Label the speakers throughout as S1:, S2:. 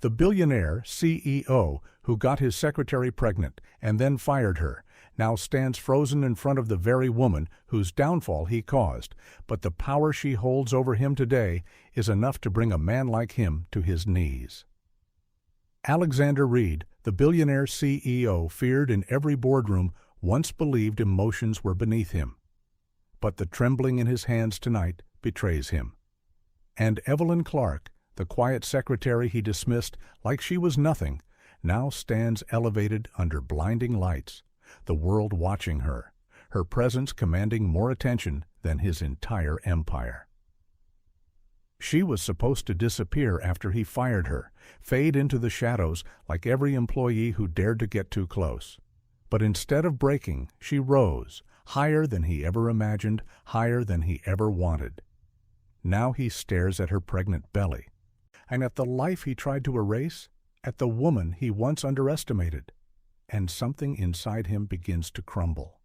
S1: The billionaire CEO who got his secretary pregnant and then fired her now stands frozen in front of the very woman whose downfall he caused, but the power she holds over him today is enough to bring a man like him to his knees. Alexander Reed, the billionaire CEO feared in every boardroom, once believed emotions were beneath him. But the trembling in his hands tonight betrays him. And Evelyn Clarke, the quiet secretary he dismissed like she was nothing, now stands elevated under blinding lights, the world watching her, her presence commanding more attention than his entire empire. She was supposed to disappear after he fired her, fade into the shadows like every employee who dared to get too close. But instead of breaking, she rose, higher than he ever imagined, higher than he ever wanted. Now he stares at her pregnant belly, and at the life he tried to erase, at the woman he once underestimated, and something inside him begins to crumble.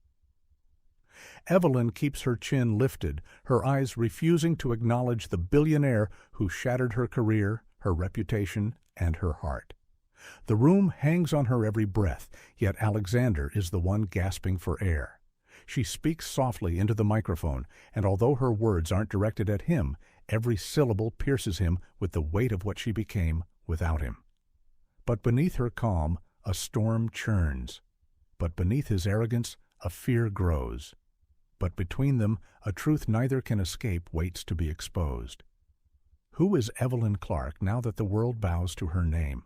S1: Evelyn keeps her chin lifted, her eyes refusing to acknowledge the billionaire who shattered her career, her reputation, and her heart. The room hangs on her every breath, yet Alexander is the one gasping for air. She speaks softly into the microphone, and although her words aren't directed at him, every syllable pierces him with the weight of what she became without him. But beneath her calm, a storm churns. But beneath his arrogance, a fear grows. But between them, a truth neither can escape waits to be exposed. Who is Evelyn Clarke now that the world bows to her name?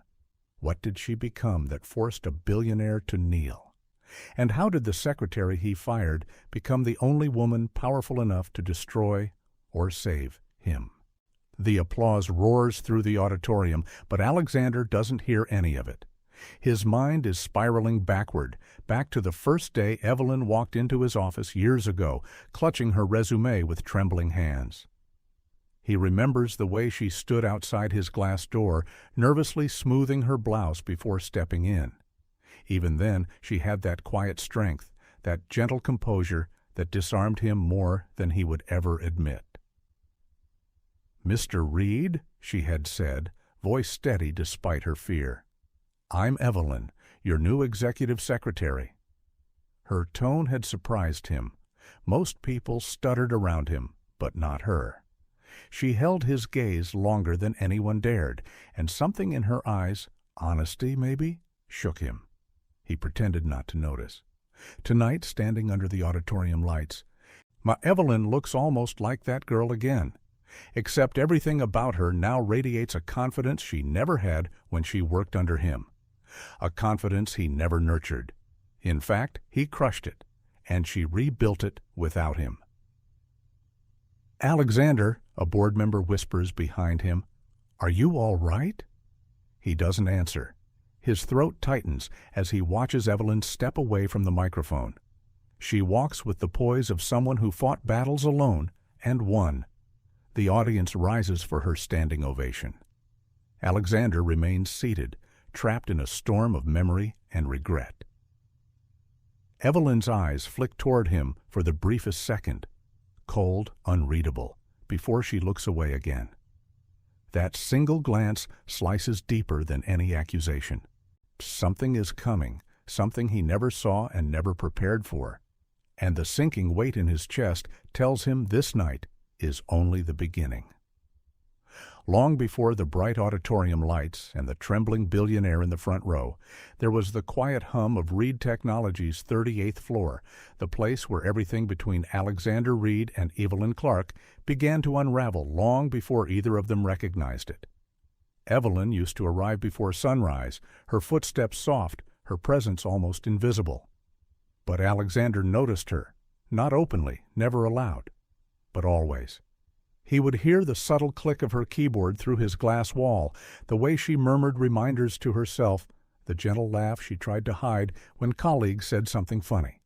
S1: What did she become that forced a billionaire to kneel? And how did the secretary he fired become the only woman powerful enough to destroy or save him? The applause roars through the auditorium, but Alexander doesn't hear any of it. His mind is spiraling backward, back to the first day Evelyn walked into his office years ago, clutching her resume with trembling hands. He remembers the way she stood outside his glass door, nervously smoothing her blouse before stepping in. Even then, she had that quiet strength, that gentle composure that disarmed him more than he would ever admit. "Mr. Reed," she had said, voice steady despite her fear. "I'm Evelyn, your new executive secretary." Her tone had surprised him. Most people stuttered around him, but not her. She held his gaze longer than anyone dared, and something in her eyes, honesty maybe, shook him. He pretended not to notice. Tonight, standing under the auditorium lights, "My Evelyn looks almost like that girl again. Except everything about her now radiates a confidence she never had when she worked under him. A confidence he never nurtured. In fact, he crushed it, and she rebuilt it without him." "Alexander," a board member whispers behind him, "are you all right?" He doesn't answer. His throat tightens as he watches Evelyn step away from the microphone. She walks with the poise of someone who fought battles alone and won. The audience rises for her standing ovation. Alexander remains seated, trapped in a storm of memory and regret. Evelyn's eyes flick toward him for the briefest second, cold, unreadable, before she looks away again. That single glance slices deeper than any accusation. Something is coming, something he never saw and never prepared for, and the sinking weight in his chest tells him this night is only the beginning. Long before the bright auditorium lights and the trembling billionaire in the front row, there was the quiet hum of Reed Technologies' 38th floor, the place where everything between Alexander Reed and Evelyn Clarke began to unravel long before either of them recognized it. Evelyn used to arrive before sunrise, her footsteps soft, her presence almost invisible. But Alexander noticed her, not openly, never aloud, but always. He would hear the subtle click of her keyboard through his glass wall, the way she murmured reminders to herself, the gentle laugh she tried to hide when colleagues said something funny.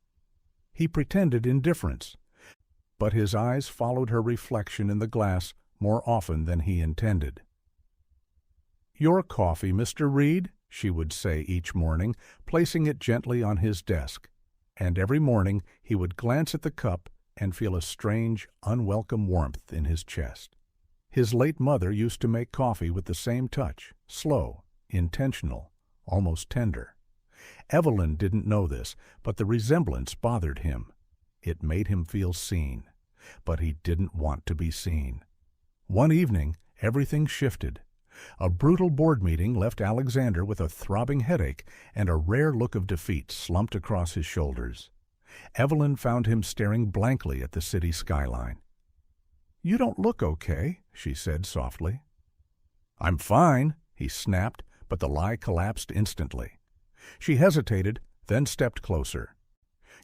S1: He pretended indifference, but his eyes followed her reflection in the glass more often than he intended. "Your coffee, Mr. Reed," she would say each morning, placing it gently on his desk. And every morning he would glance at the cup and feel a strange, unwelcome warmth in his chest. His late mother used to make coffee with the same touch, slow, intentional, almost tender. Evelyn didn't know this, but the resemblance bothered him. It made him feel seen, but he didn't want to be seen. One evening, everything shifted. A brutal board meeting left Alexander with a throbbing headache and a rare look of defeat slumped across his shoulders. Evelyn found him staring blankly at the city skyline. "You don't look okay," she said softly. "I'm fine," he snapped, but the lie collapsed instantly. She hesitated, then stepped closer.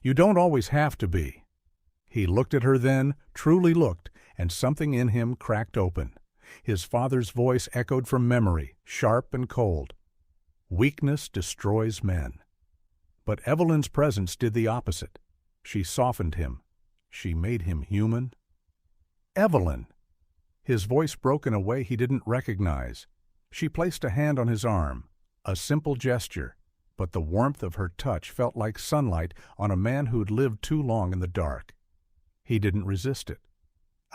S1: "You don't always have to be." He looked at her then, truly looked, and something in him cracked open. His father's voice echoed from memory, sharp and cold. "Weakness destroys men." But Evelyn's presence did the opposite. She softened him. She made him human. "Evelyn!" His voice broke in a way he didn't recognize. She placed a hand on his arm, a simple gesture, but the warmth of her touch felt like sunlight on a man who'd lived too long in the dark. He didn't resist it.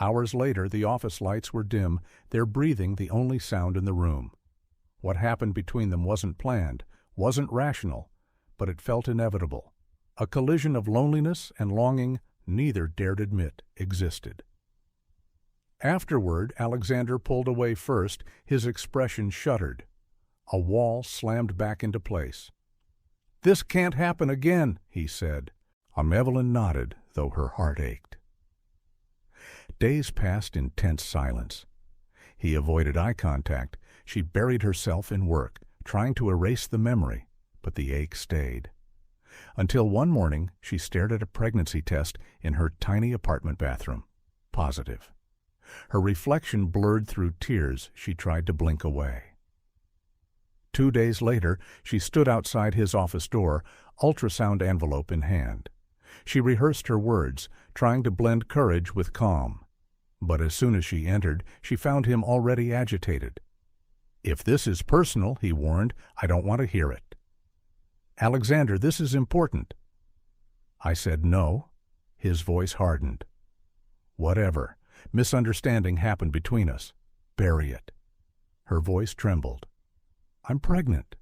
S1: Hours later, the office lights were dim, their breathing the only sound in the room. What happened between them wasn't planned, wasn't rational, but it felt inevitable. A collision of loneliness and longing neither dared admit existed. Afterward, Alexander pulled away first, his expression shuddered. A wall slammed back into place. "This can't happen again," he said. Evelyn nodded, though her heart ached. Days passed in tense silence. He avoided eye contact. She buried herself in work, trying to erase the memory, but the ache stayed. Until one morning, she stared at a pregnancy test in her tiny apartment bathroom. Positive. Her reflection blurred through tears. She tried to blink away. 2 days later, she stood outside his office door, ultrasound envelope in hand. She rehearsed her words, trying to blend courage with calm. But as soon as she entered, she found him already agitated. "If this is personal," he warned, "I don't want to hear it." "Alexander, this is important." I said no. His voice hardened. "Whatever. Misunderstanding happened between us. Bury it." Her voice trembled. "I'm pregnant."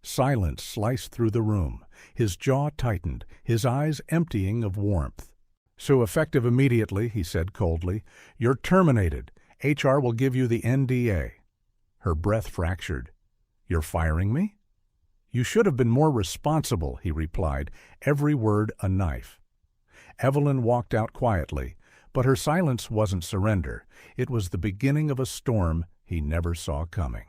S1: Silence sliced through the room. His jaw tightened, his eyes emptying of warmth. "So effective immediately," he said coldly. "You're terminated. HR will give you the NDA." Her breath fractured. "You're firing me?" "You should have been more responsible," he replied, every word a knife. Evelyn walked out quietly, but her silence wasn't surrender. It was the beginning of a storm he never saw coming.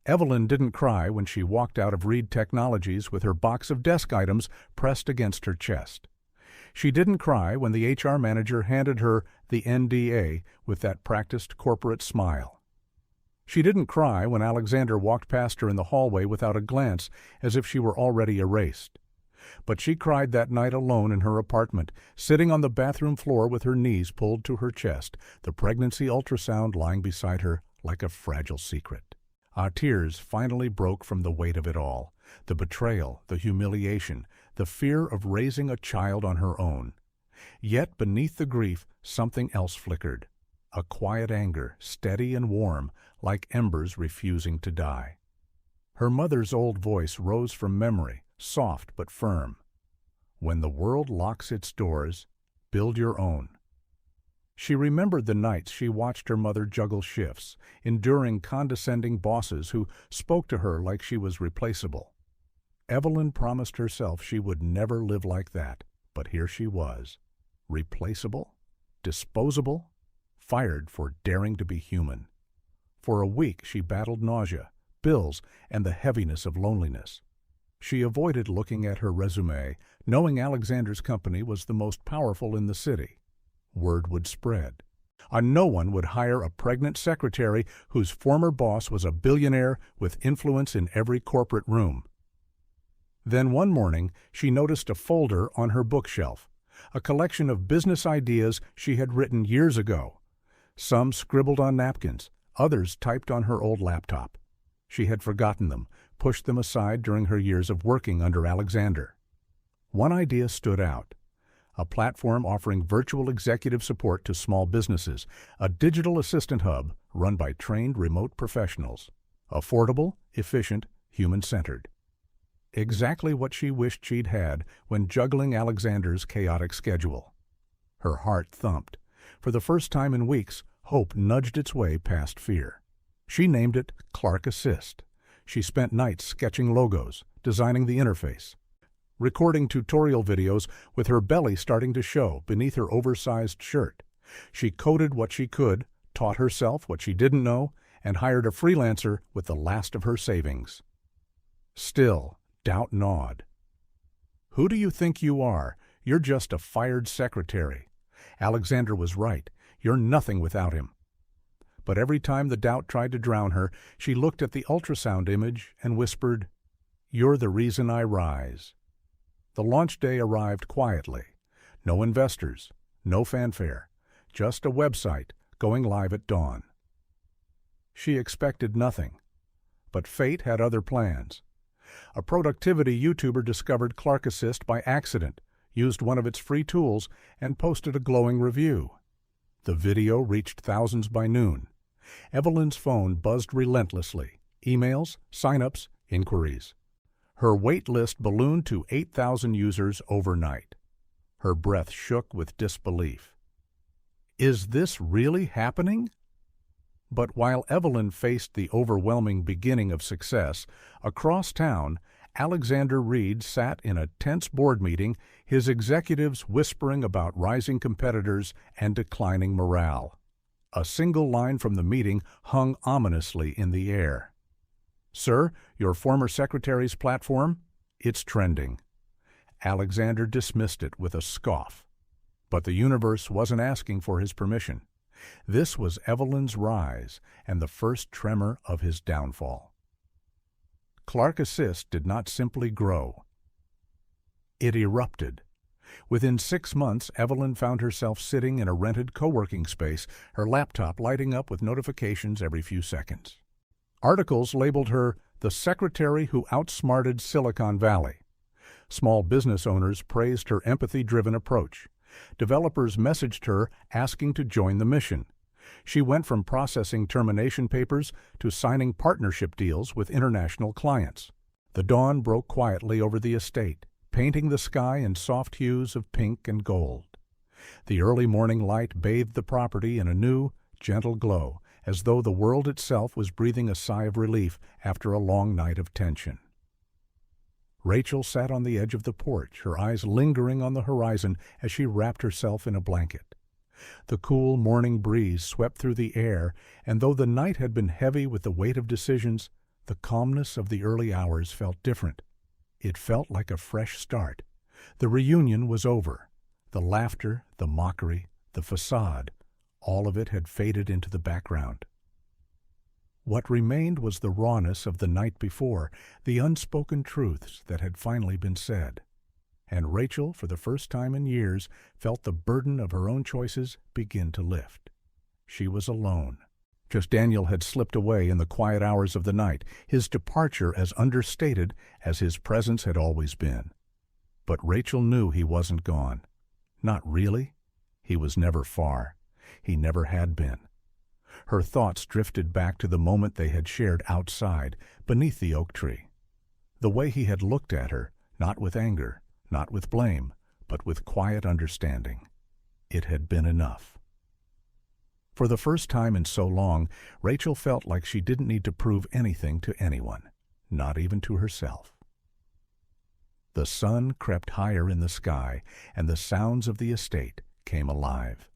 S1: Evelyn didn't cry when she walked out of Reed Technologies with her box of desk items pressed against her chest. She didn't cry when the HR manager handed her the NDA with that practiced corporate smile. She didn't cry when Alexander walked past her in the hallway without a glance, as if she were already erased. But she cried that night alone in her apartment, sitting on the bathroom floor with her knees pulled to her chest, the pregnancy ultrasound lying beside her like a fragile secret. Our tears finally broke from the weight of it all, the betrayal, the humiliation, the fear of raising a child on her own. Yet beneath the grief, something else flickered, a quiet anger, steady and warm, like embers refusing to die. Her mother's old voice rose from memory, soft but firm. "When the world locks its doors, build your own." She remembered the nights she watched her mother juggle shifts, enduring condescending bosses who spoke to her like she was replaceable. Evelyn promised herself she would never live like that, but here she was. Replaceable? Disposable? Fired for daring to be human. For a week she battled nausea, bills, and the heaviness of loneliness. She avoided looking at her resume, knowing Alexander's company was the most powerful in the city. Word would spread. No one would hire a pregnant secretary whose former boss was a billionaire with influence in every corporate room. Then one morning, she noticed a folder on her bookshelf, a collection of business ideas she had written years ago. Some scribbled on napkins, others typed on her old laptop. She had forgotten them, pushed them aside during her years of working under Alexander. One idea stood out. A platform offering virtual executive support to small businesses, a digital assistant hub run by trained remote professionals. Affordable, efficient, human-centered. Exactly what she wished she'd had when juggling Alexander's chaotic schedule. Her heart thumped. For the first time in weeks, hope nudged its way past fear. She named it Clarke Assist. She spent nights sketching logos, designing the interface, recording tutorial videos with her belly starting to show beneath her oversized shirt. She coded what she could, taught herself what she didn't know, and hired a freelancer with the last of her savings. Still, doubt gnawed. Who do you think you are? You're just a fired secretary. Alexander was right. You're nothing without him. But every time the doubt tried to drown her, she looked at the ultrasound image and whispered, "You're the reason I rise." The launch day arrived quietly. No investors, no fanfare, just a website going live at dawn. She expected nothing, but fate had other plans. A productivity YouTuber discovered Clarke Assist by accident, used one of its free tools, and posted a glowing review. The video reached thousands by noon. Evelyn's phone buzzed relentlessly. Emails, sign-ups, inquiries. Her wait list ballooned to 8,000 users overnight. Her breath shook with disbelief. Is this really happening? But while Evelyn faced the overwhelming beginning of success, across town, Alexander Reed sat in a tense board meeting, his executives whispering about rising competitors and declining morale. A single line from the meeting hung ominously in the air. "Sir, your former secretary's platform? It's trending." Alexander dismissed it with a scoff. But the universe wasn't asking for his permission. This was Evelyn's rise and the first tremor of his downfall. Clarke Assist did not simply grow. It erupted. Within 6 months, Evelyn found herself sitting in a rented co-working space, her laptop lighting up with notifications every few seconds. Articles labeled her the secretary who outsmarted Silicon Valley. Small business owners praised her empathy-driven approach. Developers messaged her asking to join the mission. She went from processing termination papers to signing partnership deals with international clients. The dawn broke quietly over the estate, painting the sky in soft hues of pink and gold. The early morning light bathed the property in a new, gentle glow, as though the world itself was breathing a sigh of relief after a long night of tension. Rachel sat on the edge of the porch, her eyes lingering on the horizon as she wrapped herself in a blanket. The cool morning breeze swept through the air, and though the night had been heavy with the weight of decisions, the calmness of the early hours felt different. It felt like a fresh start. The reunion was over. The laughter, the mockery, the facade, all of it had faded into the background. What remained was the rawness of the night before, the unspoken truths that had finally been said. And Rachel, for the first time in years, felt the burden of her own choices begin to lift. She was alone. Just Daniel had slipped away in the quiet hours of the night, his departure as understated as his presence had always been. But Rachel knew he wasn't gone. Not really. He was never far. He never had been. Her thoughts drifted back to the moment they had shared outside, beneath the oak tree. The way he had looked at her, not with anger, not with blame, but with quiet understanding. It had been enough. For the first time in so long, Rachel felt like she didn't need to prove anything to anyone, not even to herself. The sun crept higher in the sky, and the sounds of the estate came alive.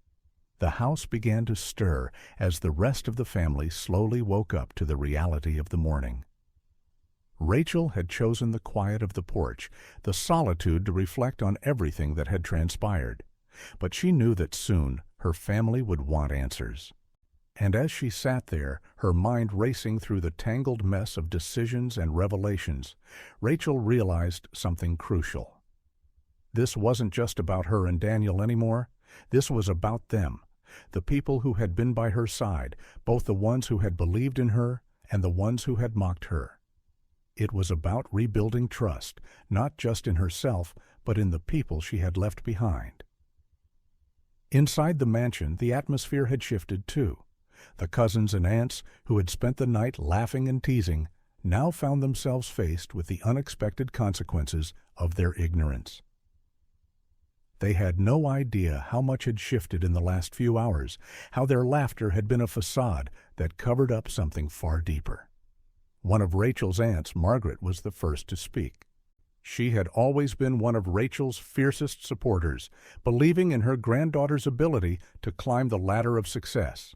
S1: The house began to stir as the rest of the family slowly woke up to the reality of the morning. Rachel had chosen the quiet of the porch, the solitude to reflect on everything that had transpired. But she knew that soon her family would want answers. And as she sat there, her mind racing through the tangled mess of decisions and revelations, Rachel realized something crucial. This wasn't just about her and Daniel anymore. This was about them, the people who had been by her side, both the ones who had believed in her and the ones who had mocked her. It was about rebuilding trust, not just in herself, but in the people she had left behind. Inside the mansion, the atmosphere had shifted too. The cousins and aunts, who had spent the night laughing and teasing, now found themselves faced with the unexpected consequences of their ignorance. They had no idea how much had shifted in the last few hours, how their laughter had been a facade that covered up something far deeper. One of Rachel's aunts, Margaret, was the first to speak. She had always been one of Rachel's fiercest supporters, believing in her granddaughter's ability to climb the ladder of success.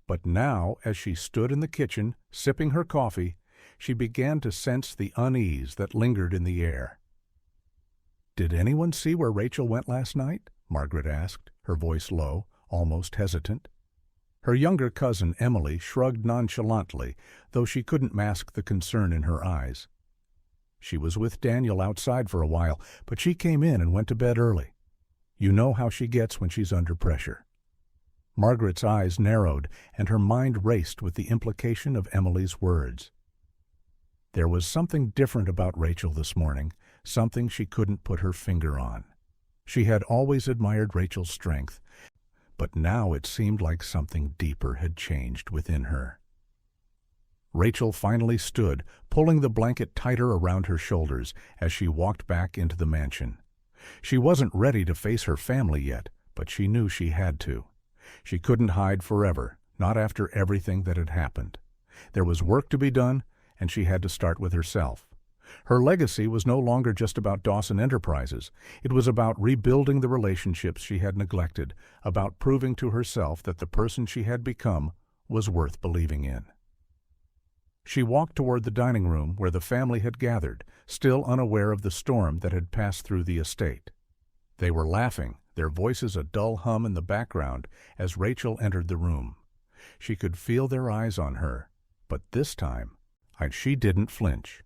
S1: But now, as she stood in the kitchen, sipping her coffee, she began to sense the unease that lingered in the air. "Did anyone see where Rachel went last night?" Margaret asked, her voice low, almost hesitant. Her younger cousin, Emily, shrugged nonchalantly, though she couldn't mask the concern in her eyes. "She was with Daniel outside for a while, but she came in and went to bed early. You know how she gets when she's under pressure." Margaret's eyes narrowed, and her mind raced with the implication of Emily's words. There was something different about Rachel this morning, something she couldn't put her finger on. She had always admired Rachel's strength, but now it seemed like something deeper had changed within her. Rachel finally stood, pulling the blanket tighter around her shoulders as she walked back into the mansion. She wasn't ready to face her family yet, but she knew she had to. She couldn't hide forever, not after everything that had happened. There was work to be done, and she had to start with herself. Her legacy was no longer just about Dawson Enterprises. It was about rebuilding the relationships she had neglected, about proving to herself that the person she had become was worth believing in. She walked toward the dining room where the family had gathered, still unaware of the storm that had passed through the estate. They were laughing, their voices a dull hum in the background, as Rachel entered the room. She could feel their eyes on her, but this time she didn't flinch.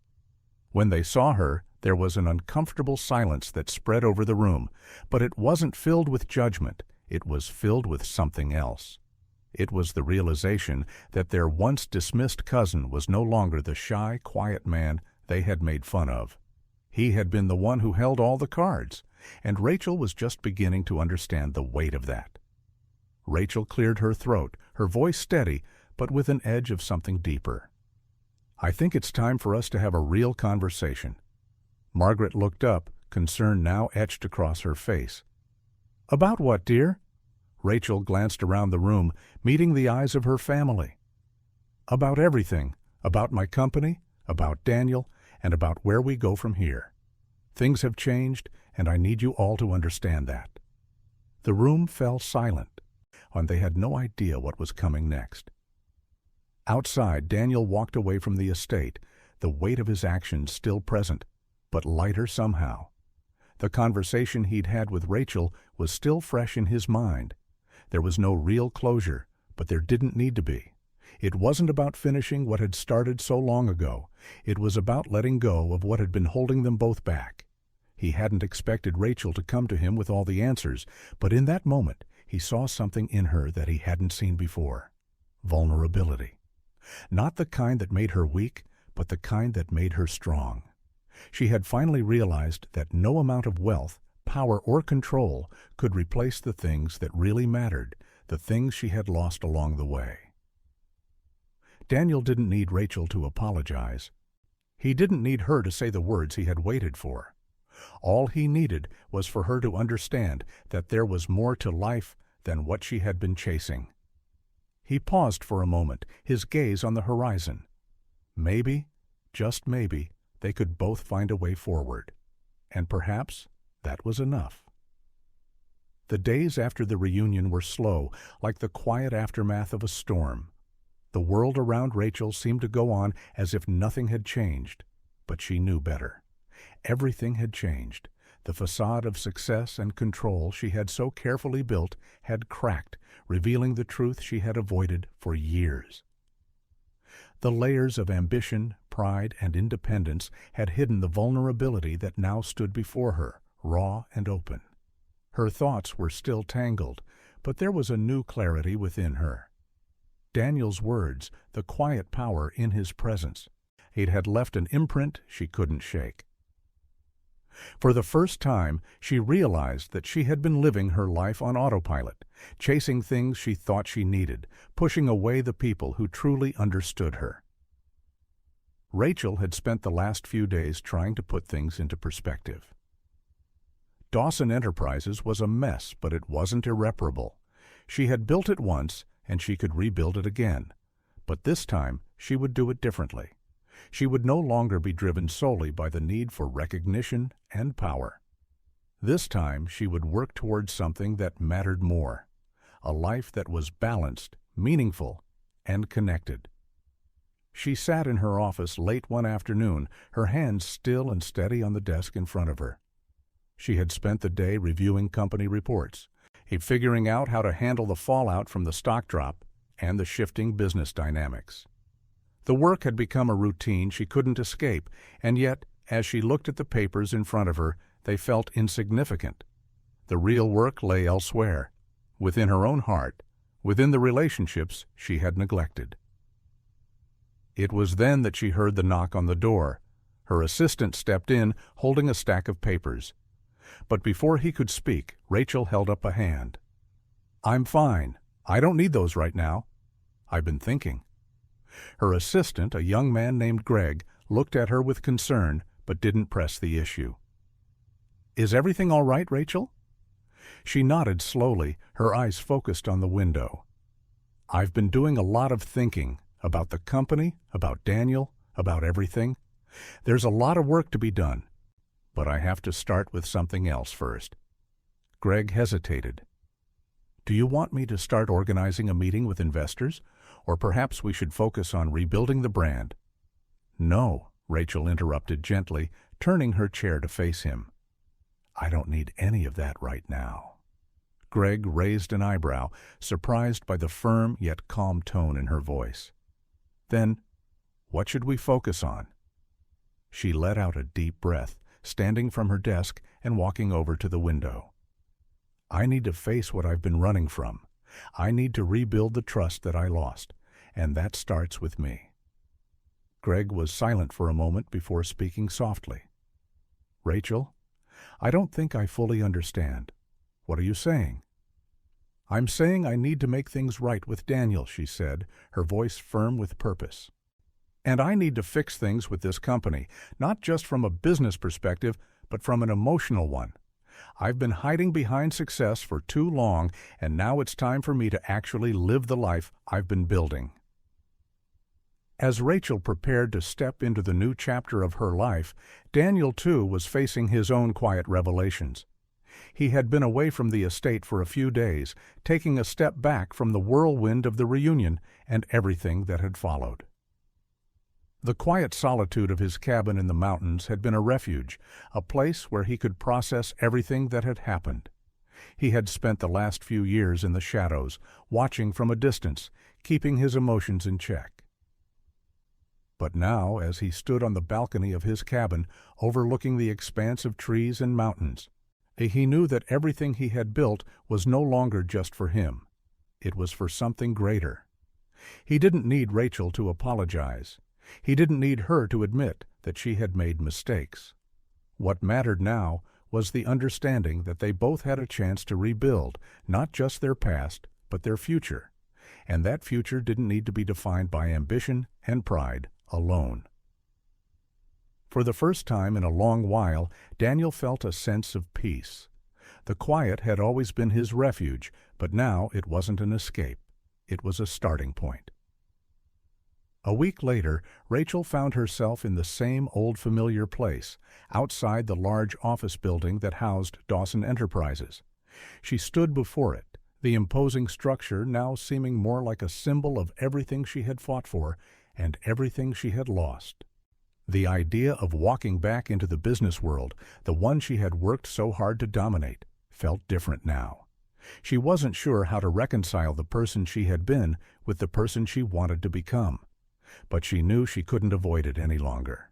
S1: When they saw her, there was an uncomfortable silence that spread over the room, but it wasn't filled with judgment. It was filled with something else. It was the realization that their once dismissed cousin was no longer the shy, quiet man they had made fun of. He had been the one who held all the cards, and Rachel was just beginning to understand the weight of that. Rachel cleared her throat, her voice steady, but with an edge of something deeper. "I think it's time for us to have a real conversation." Margaret looked up, concern now etched across her face. "About what, dear?" Rachel glanced around the room, meeting the eyes of her family. "About everything. About my company, about Daniel, and about where we go from here. Things have changed, and I need you all to understand that." The room fell silent, and they had no idea what was coming next. Outside, Daniel walked away from the estate, the weight of his actions still present, but lighter somehow. The conversation he'd had with Rachel was still fresh in his mind. There was no real closure, but there didn't need to be. It wasn't about finishing what had started so long ago. It was about letting go of what had been holding them both back. He hadn't expected Rachel to come to him with all the answers, but in that moment he saw something in her that he hadn't seen before. Vulnerability. Not the kind that made her weak, but the kind that made her strong. She had finally realized that no amount of wealth, power, or control could replace the things that really mattered, the things she had lost along the way. Daniel didn't need Rachel to apologize. He didn't need her to say the words he had waited for. All he needed was for her to understand that there was more to life than what she had been chasing. He paused for a moment, his gaze on the horizon. Maybe, just maybe, they could both find a way forward. And perhaps that was enough. The days after the reunion were slow, like the quiet aftermath of a storm. The world around Rachel seemed to go on as if nothing had changed, but she knew better. Everything had changed. The facade of success and control she had so carefully built had cracked, revealing the truth she had avoided for years. The layers of ambition, pride, and independence had hidden the vulnerability that now stood before her, raw and open. Her thoughts were still tangled, but there was a new clarity within her. Daniel's words, the quiet power in his presence, it had left an imprint she couldn't shake. For the first time, she realized that she had been living her life on autopilot, chasing things she thought she needed, pushing away the people who truly understood her. Rachel had spent the last few days trying to put things into perspective. Dawson Enterprises was a mess, but it wasn't irreparable. She had built it once, and she could rebuild it again. But this time, she would do it differently. She would no longer be driven solely by the need for recognition and power. This time, she would work towards something that mattered more, a life that was balanced, meaningful, and connected. She sat in her office late one afternoon, her hands still and steady on the desk in front of her. She had spent the day reviewing company reports, figuring out how to handle the fallout from the stock drop and the shifting business dynamics. The work had become a routine she couldn't escape, and yet, as she looked at the papers in front of her, they felt insignificant. The real work lay elsewhere, within her own heart, within the relationships she had neglected. It was then that she heard the knock on the door. Her assistant stepped in, holding a stack of papers. But before he could speak, Rachel held up a hand. "I'm fine. I don't need those right now. I've been thinking." Her assistant, a young man named Greg, looked at her with concern, but didn't press the issue. "Is everything all right, Rachel?" She nodded slowly, her eyes focused on the window. "I've been doing a lot of thinking, about the company, about Daniel, about everything. There's a lot of work to be done, but I have to start with something else first." Greg hesitated. "Do you want me to start organizing a meeting with investors? Or perhaps we should focus on rebuilding the brand?" "No," Rachel interrupted gently, turning her chair to face him. "I don't need any of that right now." Greg raised an eyebrow, surprised by the firm yet calm tone in her voice. "Then, what should we focus on?" She let out a deep breath, standing from her desk and walking over to the window. "I need to face what I've been running from. I need to rebuild the trust that I lost, and that starts with me." Greg was silent for a moment before speaking softly. "Rachel, I don't think I fully understand. What are you saying?" "I'm saying I need to make things right with Daniel," she said, her voice firm with purpose. "And I need to fix things with this company, not just from a business perspective, but from an emotional one. I've been hiding behind success for too long, and now it's time for me to actually live the life I've been building." As Rachel prepared to step into the new chapter of her life, Daniel, too, was facing his own quiet revelations. He had been away from the estate for a few days, taking a step back from the whirlwind of the reunion and everything that had followed. The quiet solitude of his cabin in the mountains had been a refuge, a place where he could process everything that had happened. He had spent the last few years in the shadows, watching from a distance, keeping his emotions in check. But now, as he stood on the balcony of his cabin, overlooking the expanse of trees and mountains, he knew that everything he had built was no longer just for him. It was for something greater. He didn't need Rachel to apologize. He didn't need her to admit that she had made mistakes. What mattered now was the understanding that they both had a chance to rebuild, not just their past, but their future. And that future didn't need to be defined by ambition and pride alone. For the first time in a long while, Daniel felt a sense of peace. The quiet had always been his refuge, but now it wasn't an escape. It was a starting point. A week later, Rachel found herself in the same old familiar place, outside the large office building that housed Dawson Enterprises. She stood before it, the imposing structure now seeming more like a symbol of everything she had fought for and everything she had lost. The idea of walking back into the business world, the one she had worked so hard to dominate, felt different now. She wasn't sure how to reconcile the person she had been with the person she wanted to become, but she knew she couldn't avoid it any longer.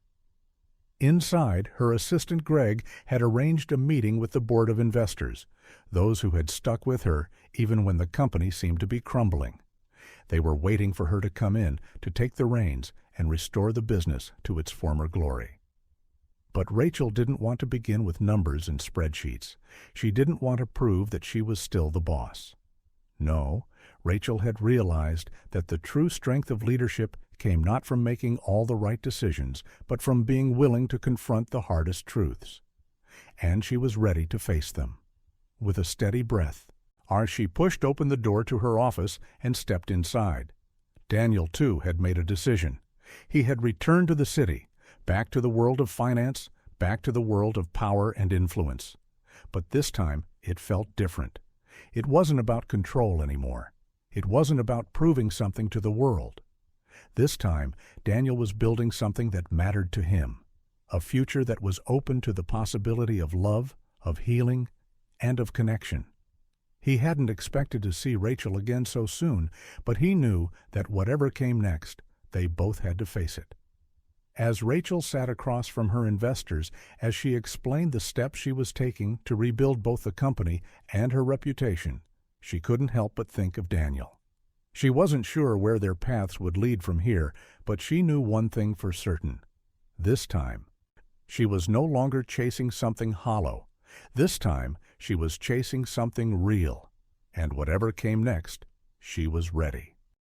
S1: Inside, her assistant Greg had arranged a meeting with the board of investors, those who had stuck with her even when the company seemed to be crumbling. They were waiting for her to come in, to take the reins and restore the business to its former glory. But Rachel didn't want to begin with numbers and spreadsheets. She didn't want to prove that she was still the boss. No, Rachel had realized that the true strength of leadership came not from making all the right decisions, but from being willing to confront the hardest truths. And she was ready to face them. With a steady breath, she pushed open the door to her office and stepped inside. Daniel, too, had made a decision. He had returned to the city, back to the world of finance, back to the world of power and influence. But this time, it felt different. It wasn't about control anymore. It wasn't about proving something to the world. This time, Daniel was building something that mattered to him, a future that was open to the possibility of love, of healing, and of connection. He hadn't expected to see Rachel again so soon, but he knew that whatever came next, they both had to face it. As Rachel sat across from her investors, as she explained the steps she was taking to rebuild both the company and her reputation, she couldn't help but think of Daniel. She wasn't sure where their paths would lead from here, but she knew one thing for certain. This time, she was no longer chasing something hollow. This time, she was chasing something real. And whatever came next, she was ready.